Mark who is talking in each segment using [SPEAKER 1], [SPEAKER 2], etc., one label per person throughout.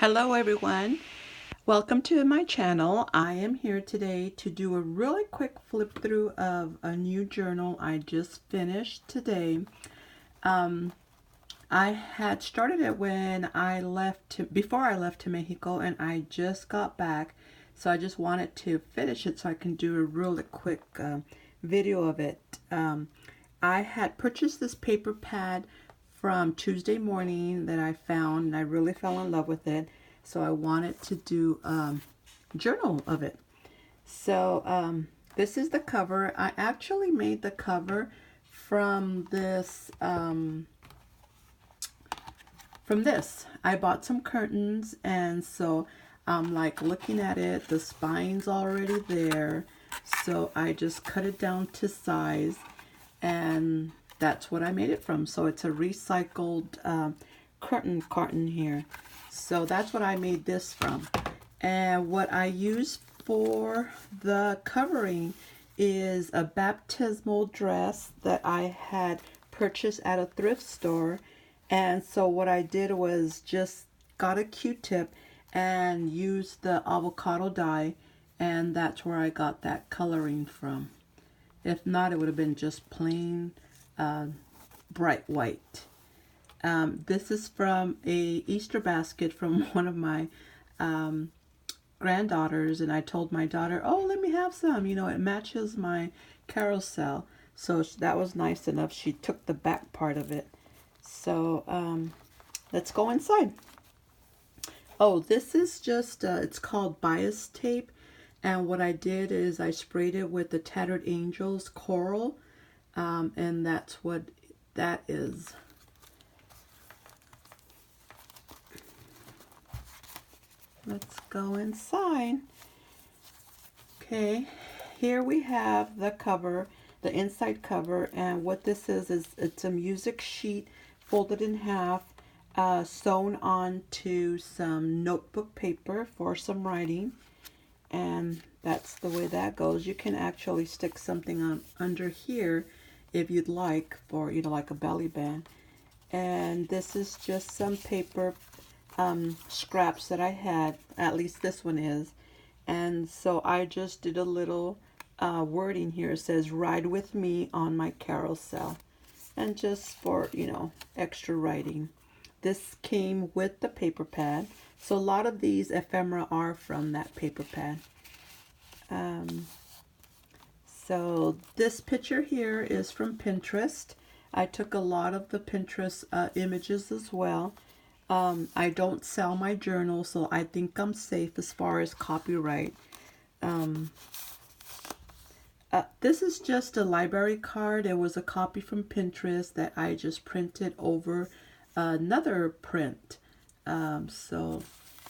[SPEAKER 1] Hello everyone, welcome to my channel. I am here today to do a really quick flip through of a new journal I just finished today. I had started it when I left before I left to Mexico, and I just got back, so I just wanted to finish it so I can do a really quick video of it. I had purchased this paper pad from Tuesday morning that I found, and I really fell in love with it. So I wanted to do a journal of it. So this is the cover. I actually made the cover from this. I bought some curtains, and so I'm like looking at it. The spine's already there, so I just cut it down to size, and that's what I made it from. So it's a recycled curtain carton here. So that's what I made this from. And what I used for the covering is a baptismal dress that I had purchased at a thrift store. And so what I did was just got a Q-tip and used the avocado dye, and that's where I got that coloring from. If not, it would have been just plain bright white. This is from a Easter basket from one of my granddaughters, and I told my daughter, oh, let me have some, you know, it matches my Carousel. So that was nice enough. She took the back part of it. So let's go inside. Oh, this is just, it's called bias tape. And what I did is I sprayed it with the Tattered Angels Coral. And that's what that is. Let's go inside. Okay, here we have the cover, the inside cover, and what this is it's a music sheet folded in half, sewn onto some notebook paper for some writing, and that's the way that goes. You can actually stick something on under here if you'd like, for, you know, like a belly band. And this is just some paper scraps that I had, at least this one is. And so I just did a little wording here. It says, ride with me on my carousel. And just for, you know, extra writing. This came with the paper pad. So a lot of these ephemera are from that paper pad. So this picture here is from Pinterest. I took a lot of the Pinterest images as well. I don't sell my journal, so I think I'm safe as far as copyright. This is just a library card. It was a copy from Pinterest that I just printed over another print. So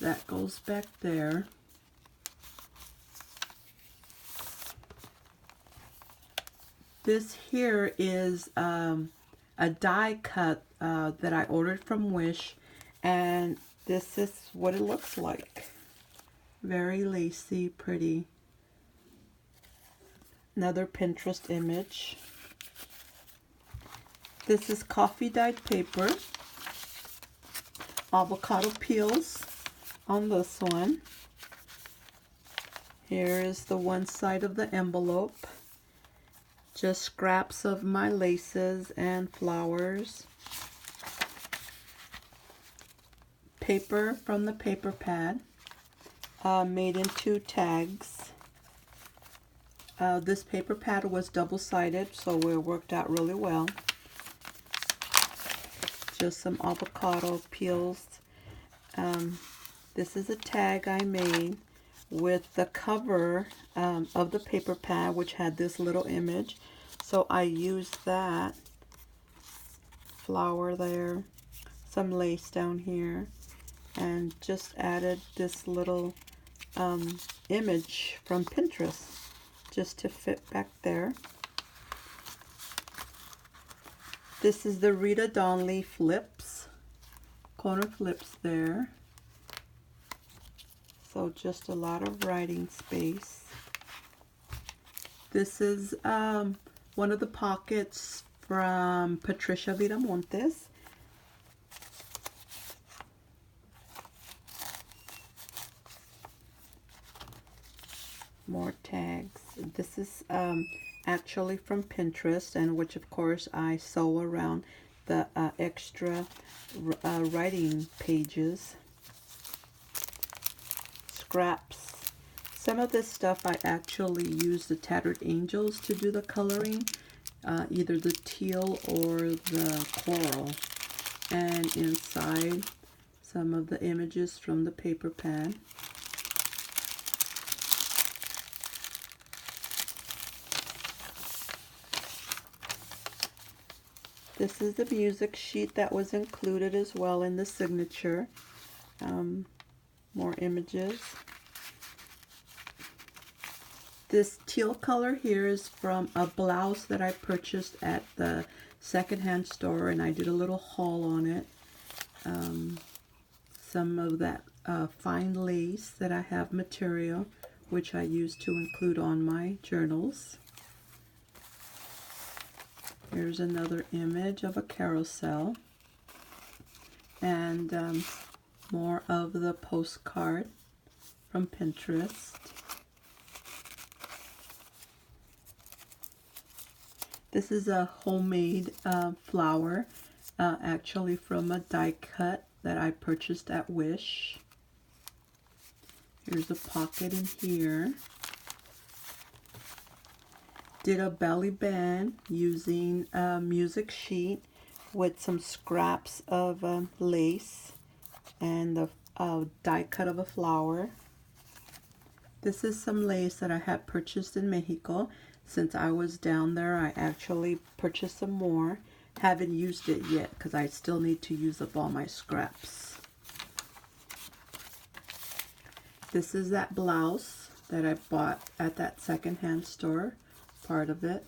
[SPEAKER 1] that goes back there. This here is a die cut that I ordered from Wish. And this is what it looks like. Very lacy, pretty. Another Pinterest image. This is coffee dyed paper. Avocado peels on this one. Here is the one side of the envelope. Just scraps of my laces and flowers. Paper from the paper pad, made into tags. This paper pad was double-sided, so it worked out really well. Just some avocado peels. This is a tag I made with the cover of the paper pad, which had this little image. So I used that. Flower there, some lace down here, and just added this little image from Pinterest just to fit back there. This is the Rita Donnelly flips, corner flips there. So just a lot of writing space. This is one of the pockets from Patricia Viramontes. More tags. This is actually from Pinterest, and which of course I sew around the extra writing pages. Scraps. Some of this stuff I actually use the Tattered Angels to do the coloring, either the teal or the coral. And inside, some of the images from the paper pad. This is the music sheet that was included as well in the signature. More images. This teal color here is from a blouse that I purchased at the secondhand store, and I did a little haul on it. Some of that fine lace that I have material, which I use to include on my journals. Here's another image of a carousel, and more of the postcard from Pinterest. This is a homemade flower, actually from a die cut that I purchased at Wish. Here's a pocket in here. Did a belly band using a music sheet with some scraps of lace and the die cut of a flower. This is some lace that I had purchased in Mexico. Since I was down there, I actually purchased some more. Haven't used it yet because I still need to use up all my scraps. This is that blouse that I bought at that secondhand store. Part of it.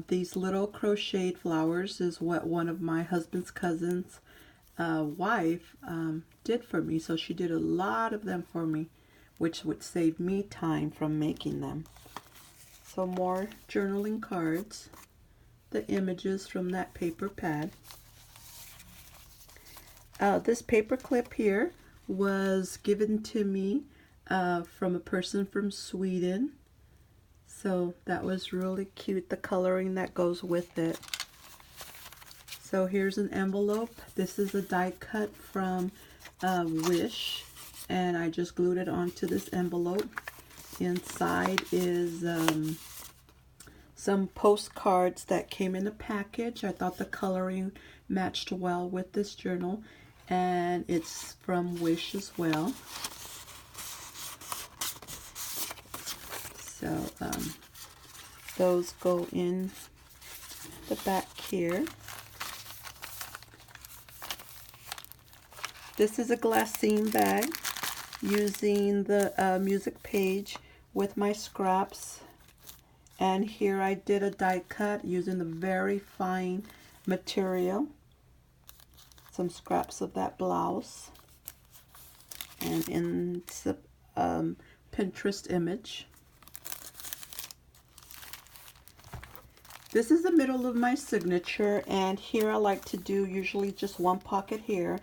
[SPEAKER 1] These little crocheted flowers is what one of my husband's cousins' wife did for me. So she did a lot of them for me, which would save me time from making them. So more journaling cards. The images from that paper pad. This paper clip here was given to me from a person from Sweden. So that was really cute, the coloring that goes with it. So here's an envelope. This is a die cut from Wish, and I just glued it onto this envelope. Inside is some postcards that came in a package. I thought the coloring matched well with this journal, and it's from Wish as well. So those go in the back here. This is a glassine bag using the music page with my scraps. And here I did a die cut using the very fine material. Some scraps of that blouse. And in the Pinterest image. This is the middle of my signature, and here I like to do usually just one pocket here.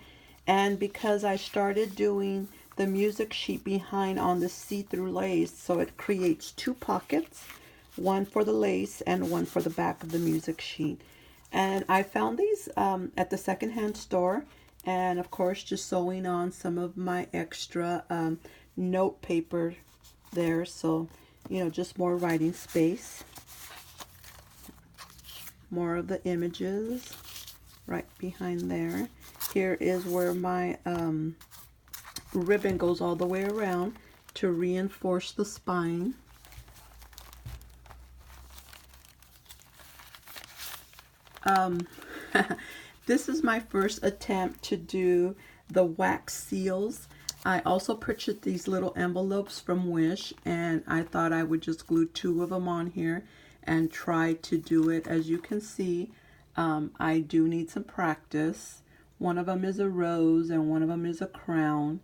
[SPEAKER 1] And because I started doing the music sheet behind on the see-through lace, so it creates two pockets, one for the lace and one for the back of the music sheet. And I found these at the secondhand store, and of course just sewing on some of my extra note paper there, so you know, just more writing space. More of the images right behind there. Here is where my ribbon goes all the way around to reinforce the spine. This is my first attempt to do the wax seals. I also purchased these little envelopes from Wish, and I thought I would just glue two of them on here and try to do it. As you can see, I do need some practice. One of them is a rose and one of them is a crown.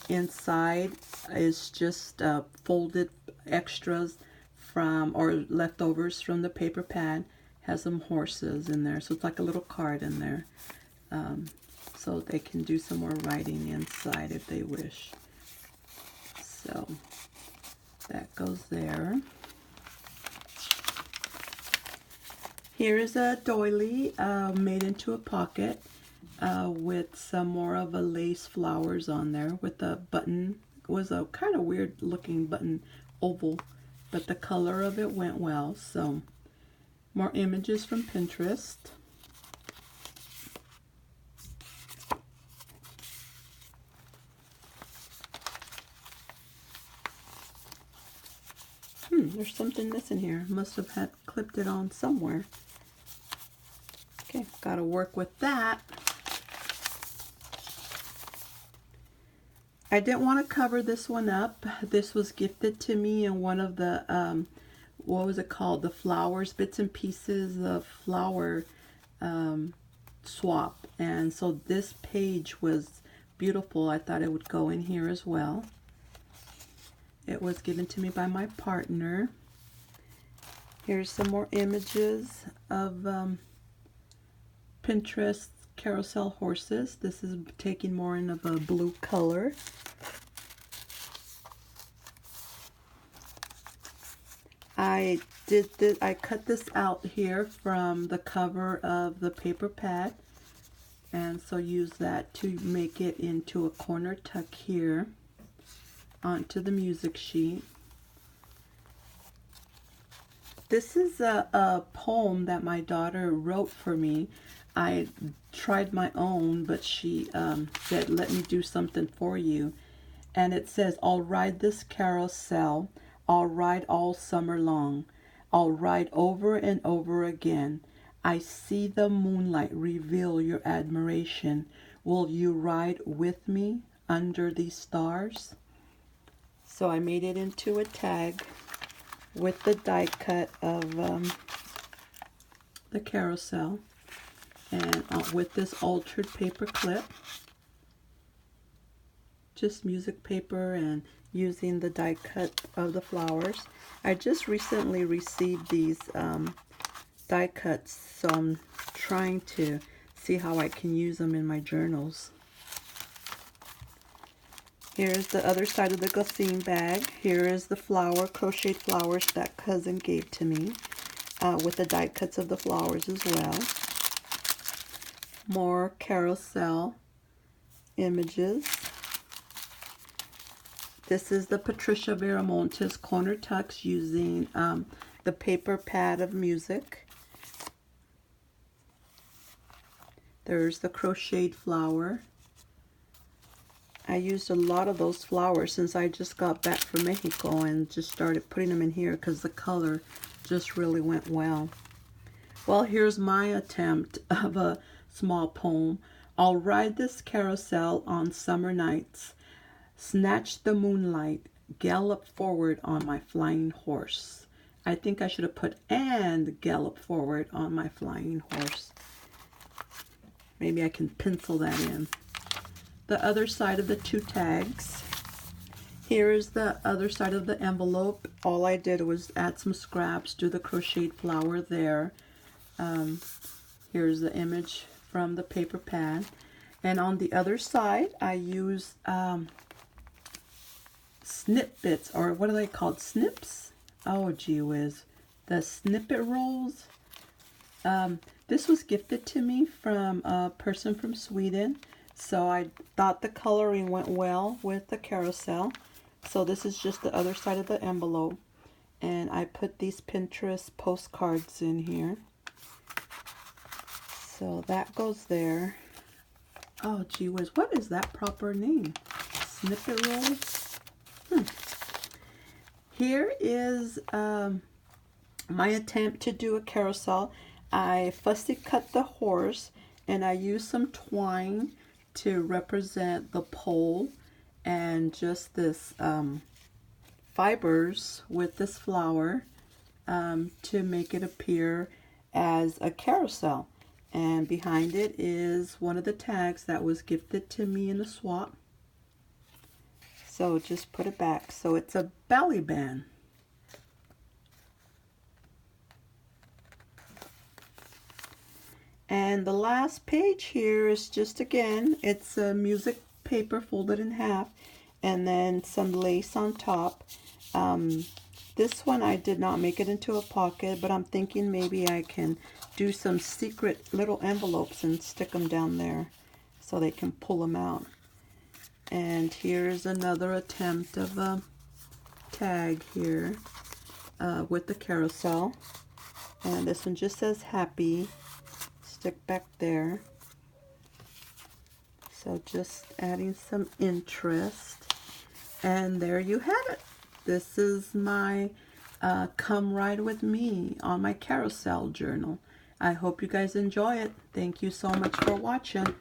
[SPEAKER 1] Inside is just folded extras from, or leftovers from the paper pad. Has some horses in there, so it's like a little card in there. So they can do some more writing inside if they wish. So that goes there. Here is a doily made into a pocket with some more of a lace flowers on there with a button. It was a kind of weird looking button oval, but the color of it went well. So more images from Pinterest. There's something missing here. Must have had clipped it on somewhere. Okay, got to work with that. I didn't want to cover this one up. This was gifted to me in one of the, what was it called? The flowers, bits and pieces of flower swap. And so this page was beautiful. I thought it would go in here as well. It was given to me by my partner. Here's some more images of Pinterest carousel horses. This is taking more in of a blue color. I cut this out here from the cover of the paper pad, and so use that to make it into a corner tuck here onto the music sheet. This is a poem that my daughter wrote for me. I tried my own, but she said, let me do something for you. And it says, I'll ride this carousel. I'll ride all summer long. I'll ride over and over again. I see the moonlight reveal your admiration. Will you ride with me under these stars? So I made it into a tag with the die cut of the carousel, and with this altered paper clip, just music paper, and using the die cut of the flowers. I just recently received these die cuts, so I'm trying to see how I can use them in my journals. Here's the other side of the glycine bag. Here is the crocheted flowers that cousin gave to me, with the die cuts of the flowers as well. More carousel images. This is the Patricia Viramontes corner tucks using the paper pad of music. There's the crocheted flower. I used a lot of those flowers since I just got back from Mexico and just started putting them in here because the color just really went well. Well, here's my attempt of a small poem. I'll ride this carousel on summer nights, snatch the moonlight, gallop forward on my flying horse. I think I should have put and gallop forward on my flying horse. Maybe I can pencil that in. The other side of the two tags. Here is the other side of the envelope. All I did was add some scraps, do the crocheted flower there. Here's the image from the paper pad. And on the other side, I used snip bits, or what are they called? Snips? Oh, gee whiz. The snippet rolls. This was gifted to me from a person from Sweden. So I thought the coloring went well with the carousel. So this is just the other side of the envelope. And I put these Pinterest postcards in here. So that goes there. Oh, gee whiz. What is that proper name? Snippet rolls? Here is my attempt to do a carousel. I fussy cut the horse, and I used some twine to represent the pole, and just this fibers with this flower to make it appear as a carousel. And behind it is one of the tags that was gifted to me in a swap. So just put it back. So it's a belly band. And the last page here is just, again, it's a music paper folded in half, and then some lace on top. This one I did not make it into a pocket, but I'm thinking maybe I can do some secret little envelopes and stick them down there so they can pull them out. And here's another attempt of a tag here with the carousel. And this one just says happy. Stick back there. So just adding some interest. And there you have it. This is my come ride with me on my carousel journal. I hope you guys enjoy it. Thank you so much for watching.